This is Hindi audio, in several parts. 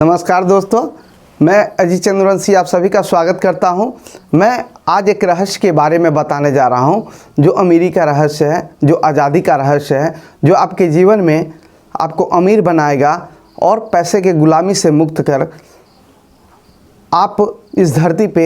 नमस्कार दोस्तों, मैं अजीत चंद्रवंशी आप सभी का स्वागत करता हूं। मैं आज एक रहस्य के बारे में बताने जा रहा हूं जो अमीरी का रहस्य है, जो आज़ादी का रहस्य है, जो आपके जीवन में आपको अमीर बनाएगा और पैसे के गुलामी से मुक्त कर आप इस धरती पे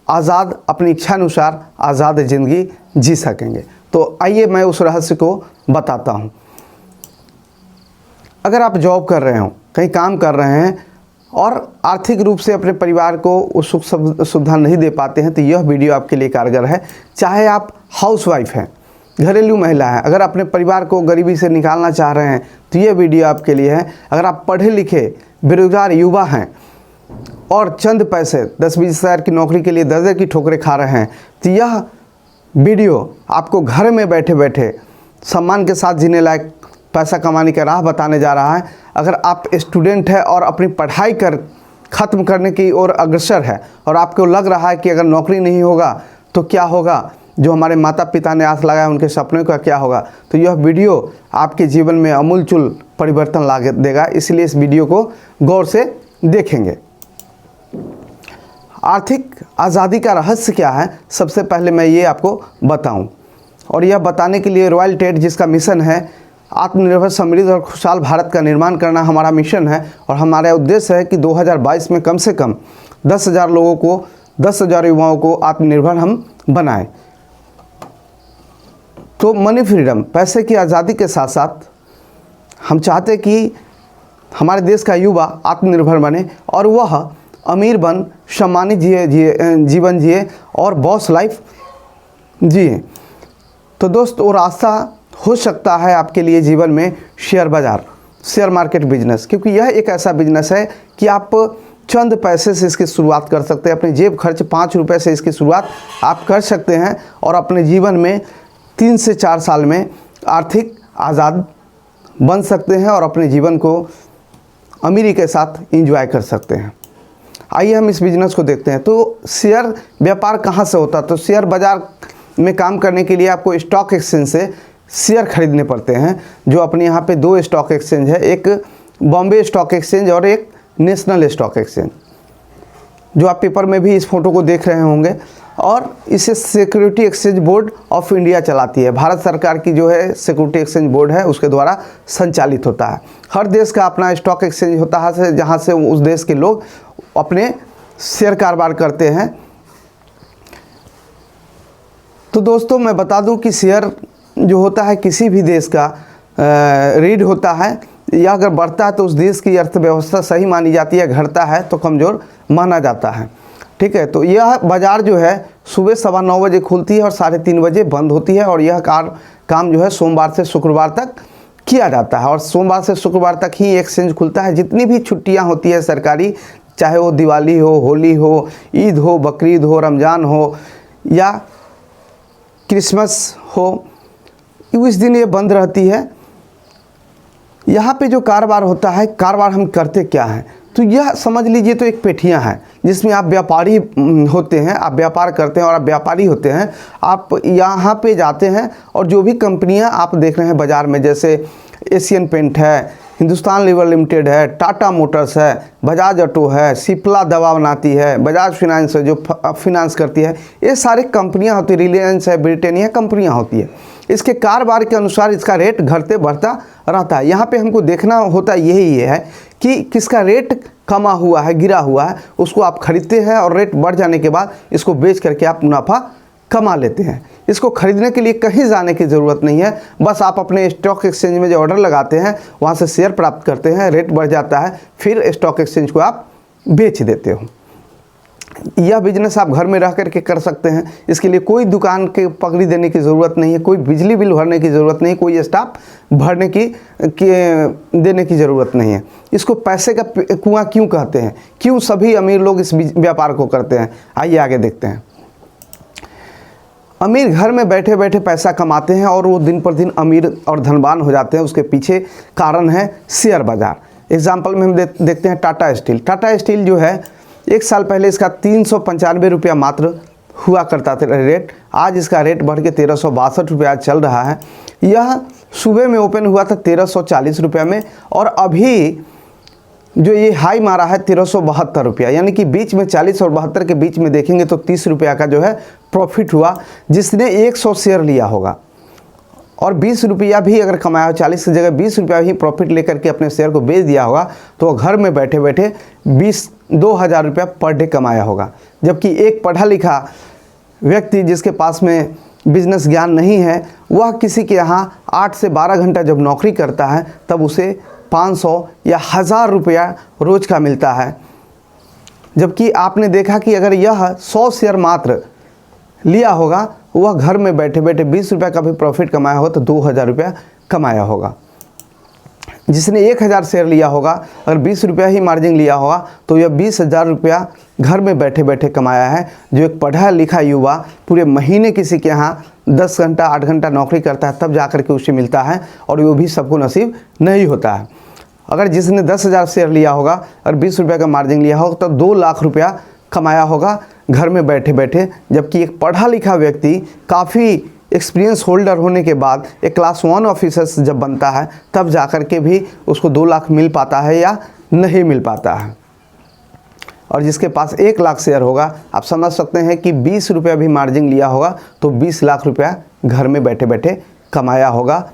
आज़ाद अपनी इच्छानुसार आज़ाद ज़िंदगी जी सकेंगे। तो आइए मैं उस रहस्य को बताता हूँ। अगर आप जॉब कर रहे हो, कहीं काम कर रहे हैं और आर्थिक रूप से अपने परिवार को उस सुख सुविधा नहीं दे पाते हैं तो यह वीडियो आपके लिए कारगर है। चाहे आप हाउसवाइफ हैं, घरेलू महिला हैं, अगर अपने परिवार को गरीबी से निकालना चाह रहे हैं तो यह वीडियो आपके लिए है। अगर आप पढ़े लिखे बेरोजगार युवा हैं और चंद पैसे 10-20 हज़ार की नौकरी के लिए दर्जन की ठोकरें खा रहे हैं तो यह वीडियो आपको घर में बैठे बैठे सम्मान के साथ जीने लायक पैसा कमाने का राह बताने जा रहा है। अगर आप स्टूडेंट है और अपनी पढ़ाई ख़त्म करने की ओर अग्रसर है और आपको लग रहा है कि अगर नौकरी नहीं होगा तो क्या होगा, जो हमारे माता पिता ने आस लगाया उनके सपनों का क्या होगा, तो यह वीडियो आपके जीवन में अमूलचूल परिवर्तन ला देगा। इसलिए इस वीडियो को गौर से देखेंगे। आर्थिक आज़ादी का रहस्य क्या है, सबसे पहले मैं ये आपको बताऊं, और यह बताने के लिए रॉयल टेट जिसका मिशन है आत्मनिर्भर समृद्ध और खुशहाल भारत का निर्माण करना हमारा मिशन है, और हमारा उद्देश्य है कि 2022 में कम से कम 10,000 लोगों को, 10,000 युवाओं को आत्मनिर्भर हम बनाएं। तो मनी फ्रीडम, पैसे की आज़ादी के साथ साथ हम चाहते कि हमारे देश का युवा आत्मनिर्भर बने और वह अमीर बन सम्मानित जीवन जिए और बॉस लाइफ जिए। तो दोस्त, वो रास्ता हो सकता है आपके लिए जीवन में शेयर बाज़ार, शेयर मार्केट बिजनेस, क्योंकि यह एक ऐसा बिजनेस है कि आप चंद पैसे से इसकी शुरुआत कर सकते हैं। अपने जेब खर्च 5 रुपये से इसकी शुरुआत आप कर सकते हैं और अपने जीवन में 3 से 4 साल में आर्थिक आज़ाद बन सकते हैं और अपने जीवन को अमीरी के साथ एंजॉय कर सकते हैं। आइए हम इस बिज़नेस को देखते हैं। तो शेयर व्यापार कहाँ से होता है? तो शेयर बाज़ार में काम करने के लिए आपको स्टॉक एक्सचेंज से शेयर खरीदने पड़ते हैं, जो अपने यहाँ पे 2 स्टॉक एक्सचेंज है, एक बॉम्बे स्टॉक एक्सचेंज और एक नेशनल स्टॉक एक्सचेंज, जो आप पेपर में भी इस फोटो को देख रहे होंगे। और इसे security exchange board of India चलाती है। भारत सरकार की जो है सिक्योरिटी एक्सचेंज बोर्ड है, उसके द्वारा संचालित होता है। हर देश का अपना स्टॉक एक्सचेंज होता है जहाँ से उस देश के लोग अपने शेयर कारोबार करते हैं। तो दोस्तों, मैं बता दूं कि शेयर जो होता है किसी भी देश का रीढ़ होता है, या अगर बढ़ता है तो उस देश की अर्थव्यवस्था सही मानी जाती है, घटता है तो कमज़ोर माना जाता है। ठीक है, तो यह बाज़ार जो है सुबह 9:15 बजे खुलती है और 3:30 बजे बंद होती है, और यह काम जो है सोमवार से शुक्रवार तक किया जाता है, और सोमवार से शुक्रवार तक ही एक्सचेंज खुलता है। जितनी भी छुट्टियाँ होती है सरकारी, चाहे वो दिवाली हो, होली हो, ईद हो, बकरीद हो, रमज़ान हो या क्रिसमस हो, इस दिन ये बंद रहती है। यहाँ पे जो कारोबार होता है, कारोबार हम करते क्या हैं, तो यह समझ लीजिए तो एक पेठियाँ हैं जिसमें आप व्यापारी होते हैं, आप व्यापार करते हैं और आप व्यापारी होते हैं। आप यहाँ पे जाते हैं और जो भी कंपनियाँ आप देख रहे हैं बाज़ार में, जैसे एशियन पेंट है, हिंदुस्तान लीवर लिमिटेड है, टाटा मोटर्स है, बजाज ऑटो है, सिप्ला दवा बनाती है, बजाज फाइनेंस है जो फाइनेंस करती है, ये सारी कंपनियां होती है, रिलायंस है, ब्रिटानिया कंपनियां होती है। इसके कारोबार के अनुसार इसका रेट घटते बढ़ता रहता है। यहाँ पे हमको देखना होता यही है कि किसका रेट कमा हुआ है, गिरा हुआ है, उसको आप खरीदते हैं और रेट बढ़ जाने के बाद इसको बेच करके आप मुनाफा कमा लेते हैं। इसको खरीदने के लिए कहीं जाने की ज़रूरत नहीं है, बस आप अपने स्टॉक एक्सचेंज में जो ऑर्डर लगाते हैं वहाँ से शेयर प्राप्त करते हैं, रेट बढ़ जाता है, फिर स्टॉक एक्सचेंज को आप बेच देते हो। यह बिजनेस आप घर में रह करके कर सकते हैं। इसके लिए कोई दुकान के पकड़ी देने की ज़रूरत नहीं है, कोई बिजली बिल भरने की ज़रूरत नहीं, कोई स्टाफ भरने की देने की ज़रूरत नहीं है। इसको पैसे का कुआं क्यों कहते हैं, क्यों सभी अमीर लोग इस व्यापार को करते हैं, आइए आगे देखते हैं। अमीर घर में बैठे बैठे पैसा कमाते हैं और वो दिन पर दिन अमीर और धनवान हो जाते हैं। उसके पीछे कारण है शेयर बाज़ार। एग्जाम्पल में हम देखते हैं टाटा स्टील। टाटा स्टील जो है 1 साल पहले इसका 395 रुपया मात्र हुआ करता था रेट, आज इसका रेट बढ़ के 1362 रुपया चल रहा है। यह सुबह में ओपन हुआ था 1340 रुपये में, और अभी जो ये हाई मारा है 1372 रुपया, यानी कि बीच में 40 और 72 के बीच में देखेंगे तो 30 रुपया का जो है प्रॉफिट हुआ। जिसने 100 शेयर लिया होगा और 20 रुपया भी अगर कमाया हो, 40 की जगह 20 रुपया ही प्रॉफिट लेकर के अपने शेयर को बेच दिया होगा, तो घर में बैठे बैठे 2,000 रुपया पर डे कमाया होगा। जबकि एक पढ़ा लिखा व्यक्ति जिसके पास में बिजनेस ज्ञान नहीं है, वह किसी के यहाँ 8 से 12 घंटा जब नौकरी करता है तब उसे 500 या 1000 रुपया रोज का मिलता है। जबकि आपने देखा कि अगर यह 100 शेयर मात्र लिया होगा, वह घर में बैठे बैठे 20 रुपया का भी प्रॉफिट कमाया हो तो 2,000 रुपया कमाया होगा। जिसने 1,000 शेयर लिया होगा, अगर 20 रुपया ही मार्जिन लिया होगा, तो यह 20,000 रुपया घर में बैठे बैठे कमाया है। जो एक पढ़ा लिखा युवा पूरे महीने किसी के यहाँ 10 घंटा 8 घंटा नौकरी करता है तब जाकर के उसे मिलता है, और वो भी सबको नसीब नहीं होता है। अगर जिसने 10,000 शेयर लिया होगा और 20 रुपया का मार्जिन लिया होगा तो 2 लाख रुपया कमाया होगा घर में बैठे बैठे। जबकि एक पढ़ा लिखा व्यक्ति काफ़ी एक्सपीरियंस होल्डर होने के बाद एक क्लास 1 ऑफिसर जब बनता है तब जाकर के भी उसको 2 लाख मिल पाता है या नहीं मिल पाता है। और जिसके पास 1 लाख शेयर होगा, आप समझ सकते हैं कि 20 रुपया भी मार्जिन लिया होगा तो 20 लाख रुपया घर में बैठे बैठे कमाया होगा।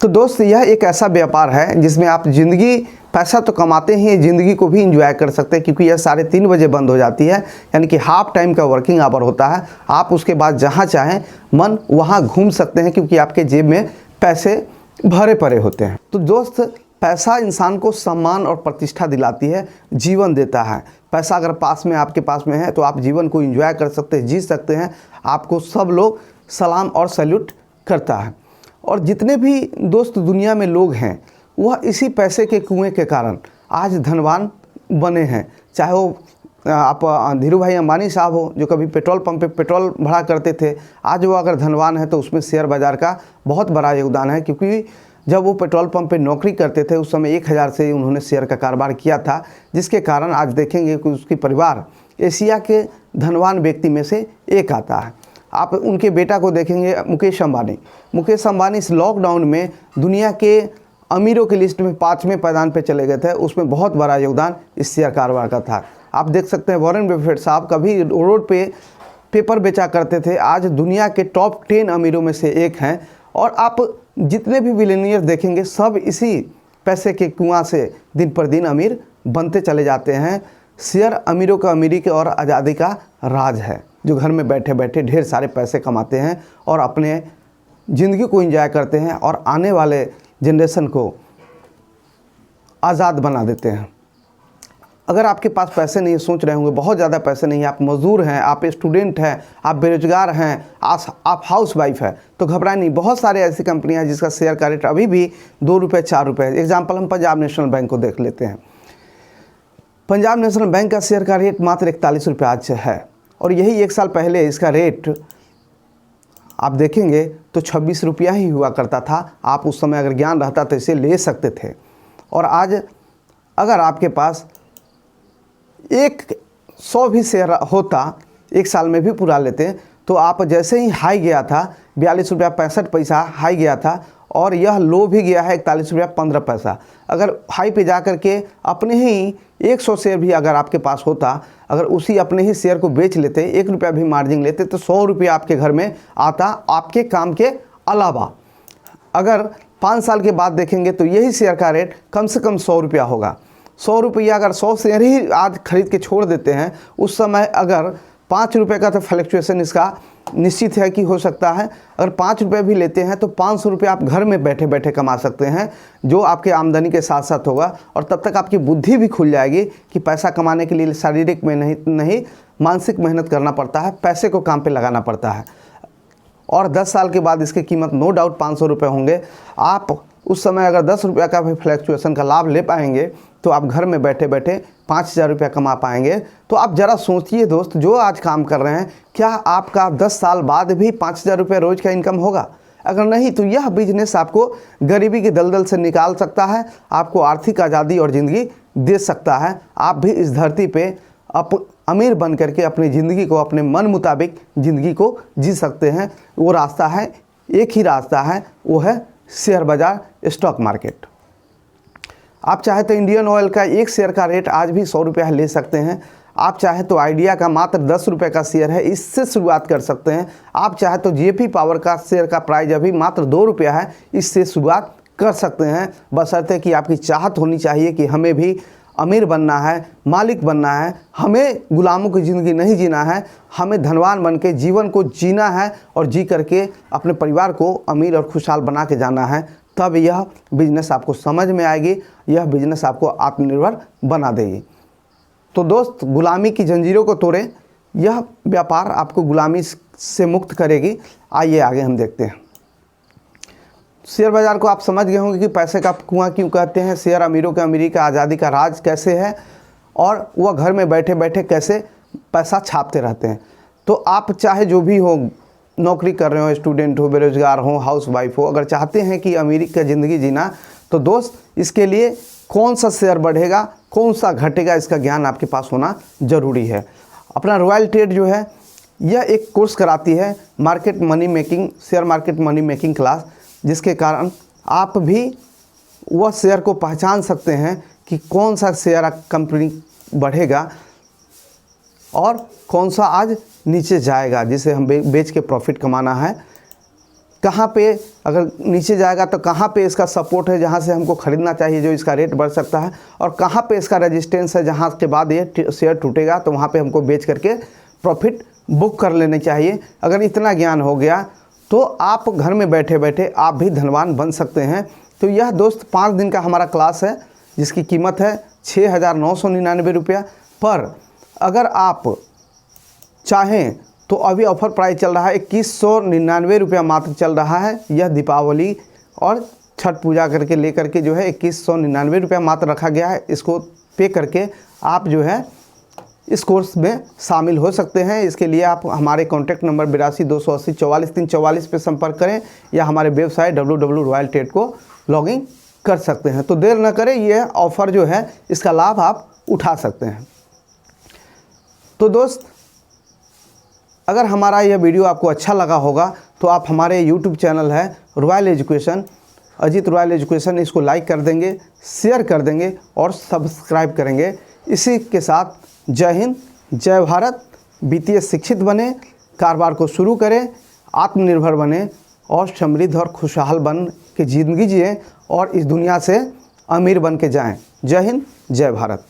तो दोस्त, यह एक ऐसा व्यापार है जिसमें आप ज़िंदगी पैसा तो कमाते ही ज़िंदगी को भी इंजॉय कर सकते हैं, क्योंकि यह 3:30 बजे बंद हो जाती है, यानी कि हाफ टाइम का वर्किंग आवर होता है। आप उसके बाद जहाँ चाहें मन वहाँ घूम सकते हैं, क्योंकि आपके जेब में पैसे भरे पड़े होते हैं। तो दोस्त, पैसा इंसान को सम्मान और प्रतिष्ठा दिलाती है, जीवन देता है। पैसा अगर पास में आपके पास में है तो आप जीवन को एंजॉय कर सकते हैं, जी सकते हैं। आपको सब लोग सलाम और सैल्यूट करता है। और जितने भी दोस्त दुनिया में लोग हैं, वह इसी पैसे के कुएं के कारण आज धनवान बने हैं। चाहे वो आप धीरू भाई अंबानी साहब हो, जो कभी पेट्रोल पंप पे पेट्रोल भरा करते थे, आज वो अगर धनवान है तो उसमें शेयर बाज़ार का बहुत बड़ा योगदान है। क्योंकि जब वो पेट्रोल पंप पे नौकरी करते थे उस समय 1,000 से उन्होंने शेयर का कारोबार किया था, जिसके कारण आज देखेंगे कि उसकी परिवार एशिया के धनवान व्यक्ति में से एक आता है। आप उनके बेटा को देखेंगे, मुकेश अंबानी इस लॉकडाउन में दुनिया के अमीरों की लिस्ट में 5वें पायदान पे चले गए थे। उसमें बहुत बड़ा योगदान इस शेयर कारोबार का था। आप देख सकते हैं वॉरेन बफेट साहब कभी रोड पे पेपर बेचा करते थे, आज दुनिया के टॉप 10 अमीरों में से एक हैं। और आप जितने भी बिलियनियर देखेंगे सब इसी पैसे के कुआं से दिन पर दिन अमीर बनते चले जाते हैं। शेयर अमीरों का अमीरी के और आज़ादी का राज है, जो घर में बैठे बैठे ढेर सारे पैसे कमाते हैं और अपने ज़िंदगी को एंजॉय करते हैं और आने वाले जनरेशन को आज़ाद बना देते हैं। अगर आपके पास पैसे नहीं, सोच रहे होंगे बहुत ज़्यादा पैसे नहीं है, आप मज़दूर हैं, आप स्टूडेंट हैं, आप बेरोजगार हैं, आप हाउस वाइफ है, तो घबराए नहीं। बहुत सारे ऐसी कंपनियां हैं जिसका शेयर का रेट अभी भी 2 रुपये 4 रुपये। एग्जाम्पल हम पंजाब नेशनल बैंक को देख लेते हैं। पंजाब नेशनल बैंक का शेयर का रेट मात्र 41 रुपये आज है, और यही 1 साल पहले इसका रेट आप देखेंगे तो 26 रुपया ही हुआ करता था। आप उस समय अगर ज्ञान रहता तो इसे ले सकते थे। और आज अगर आपके पास 100 भी शेयर होता, 1 साल में भी पूरा लेते, तो आप जैसे ही हाई गया था 42 रुपया 65 पैसा हाई गया था, और यह लो भी गया है 41 रुपया 15 पैसा। अगर हाई पे जा कर के अपने ही 100 शेयर भी अगर आपके पास होता, अगर उसी अपने ही शेयर को बेच लेते, 1 रुपया भी मार्जिन लेते, तो 100 रुपया आपके घर में आता, आपके काम के अलावा। अगर 5 साल के बाद देखेंगे तो यही शेयर का रेट कम से कम 100 रुपया होगा। 100 रुपया अगर 100 शेयर ही आज खरीद के छोड़ देते हैं, उस समय अगर 5 रुपये का तो फ्लक्चुएसन इसका निश्चित है कि हो सकता है। अगर 5 रुपये भी लेते हैं तो 500 रुपये आप घर में बैठे बैठे कमा सकते हैं, जो आपके आमदनी के साथ साथ होगा। और तब तक आपकी बुद्धि भी खुल जाएगी कि पैसा कमाने के लिए शारीरिक में नहीं मानसिक मेहनत करना पड़ता है, पैसे को काम पे लगाना पड़ता है। और 10 साल के बाद इसकी कीमत नो डाउट 500 रुपये होंगे। आप उस समय अगर 10 रुपया का भी फ्लक्चुएसन का लाभ ले पाएंगे तो आप घर में बैठे बैठे 5,000 रुपया कमा पाएंगे। तो आप ज़रा सोचिए दोस्त, जो आज काम कर रहे हैं, क्या आपका 10 साल बाद भी 5,000 रुपया रोज़ का इनकम होगा? अगर नहीं तो यह बिजनेस आपको गरीबी के दलदल से निकाल सकता है, आपको आर्थिक आज़ादी और ज़िंदगी दे सकता है। आप भी इस धरती पे अमीर बन करके अपनी ज़िंदगी को, अपने मन मुताबिक ज़िंदगी को जी सकते हैं। वो रास्ता है, एक ही रास्ता है, वो है शेयर बाज़ार, स्टॉक मार्केट। आप चाहे तो इंडियन ऑयल का एक शेयर का रेट आज भी 100 रुपया ले सकते हैं। आप चाहे तो आइडिया का मात्र 10 रुपये का शेयर है, इससे शुरुआत कर सकते हैं। आप चाहे तो जेपी पावर का शेयर का प्राइस अभी मात्र 2 रुपया है, इससे शुरुआत कर सकते हैं। बशर्ते कि आपकी चाहत होनी चाहिए कि हमें भी अमीर बनना है, मालिक बनना है, हमें गुलामों की ज़िंदगी नहीं जीना है, हमें धनवान बन के जीवन को जीना है और जी करके अपने परिवार को अमीर और खुशहाल बना के जाना है। तब यह बिजनेस आपको समझ में आएगी, यह बिजनेस आपको आत्मनिर्भर बना देगी। तो दोस्त, गुलामी की जंजीरों को तोड़े, यह व्यापार आपको गुलामी से मुक्त करेगी। आइए आगे हम देखते हैं। शेयर बाज़ार को आप समझ गए होंगे कि पैसे का कुआं क्यों कहते हैं, शेयर अमीरों के अमीरी का आज़ादी का राज कैसे है और वह घर में बैठे बैठे कैसे पैसा छापते रहते हैं। तो आप चाहे जो भी हो, नौकरी कर रहे हो, स्टूडेंट हो, बेरोजगार हो, हाउस वाइफ हो, अगर चाहते हैं कि अमीरी का ज़िंदगी जीना, तो दोस्त इसके लिए कौन सा शेयर बढ़ेगा, कौन सा घटेगा, इसका ज्ञान आपके पास होना ज़रूरी है। अपना रॉयल ट्रेड जो है यह एक कोर्स कराती है, market money making, share market money making class, जिसके कारण आप भी वह शेयर को पहचान सकते हैं कि कौन सा शेयर कंपनी बढ़ेगा और कौन सा आज नीचे जाएगा, जिसे हम बेच के प्रॉफिट कमाना है। कहाँ पे अगर नीचे जाएगा तो कहाँ पे इसका सपोर्ट है जहाँ से हमको ख़रीदना चाहिए, जो इसका रेट बढ़ सकता है, और कहाँ पे इसका रेजिस्टेंस है जहाँ के बाद ये शेयर टूटेगा तो वहाँ पे हमको बेच करके प्रॉफिट बुक कर लेने चाहिए। अगर इतना ज्ञान हो गया तो आप घर में बैठे बैठे आप भी धनवान बन सकते हैं। तो यह दोस्त 5 दिन का हमारा क्लास है, जिसकी कीमत है 6,999 रुपया। पर अगर आप चाहें तो अभी ऑफ़र प्राइस चल रहा है 2199 रुपया मात्र चल रहा है। यह दीपावली और छठ पूजा करके लेकर के जो है 2199 रुपया मात्र रखा गया है। इसको पे करके आप जो है इस कोर्स में शामिल हो सकते हैं। इसके लिए आप हमारे कॉन्टैक्ट नंबर 8228044344 पे संपर्क करें या हमारे वेबसाइट www.royaltrade को लॉगिन कर सकते हैं। तो देर न करें, यह ऑफ़र जो है इसका लाभ आप उठा सकते हैं। तो दोस्त, अगर हमारा यह वीडियो आपको अच्छा लगा होगा तो आप हमारे YouTube चैनल है royal education, Ajit royal education, इसको लाइक कर देंगे, शेयर कर देंगे और सब्सक्राइब करेंगे। इसी के साथ जय हिंद, जय भारत। वित्तीय शिक्षित बने, कारोबार को शुरू करें, आत्मनिर्भर बने और समृद्ध और खुशहाल बन के ज़िंदगी जिएं और इस दुनिया से अमीर बन के जाएं। जय हिंद, जय भारत।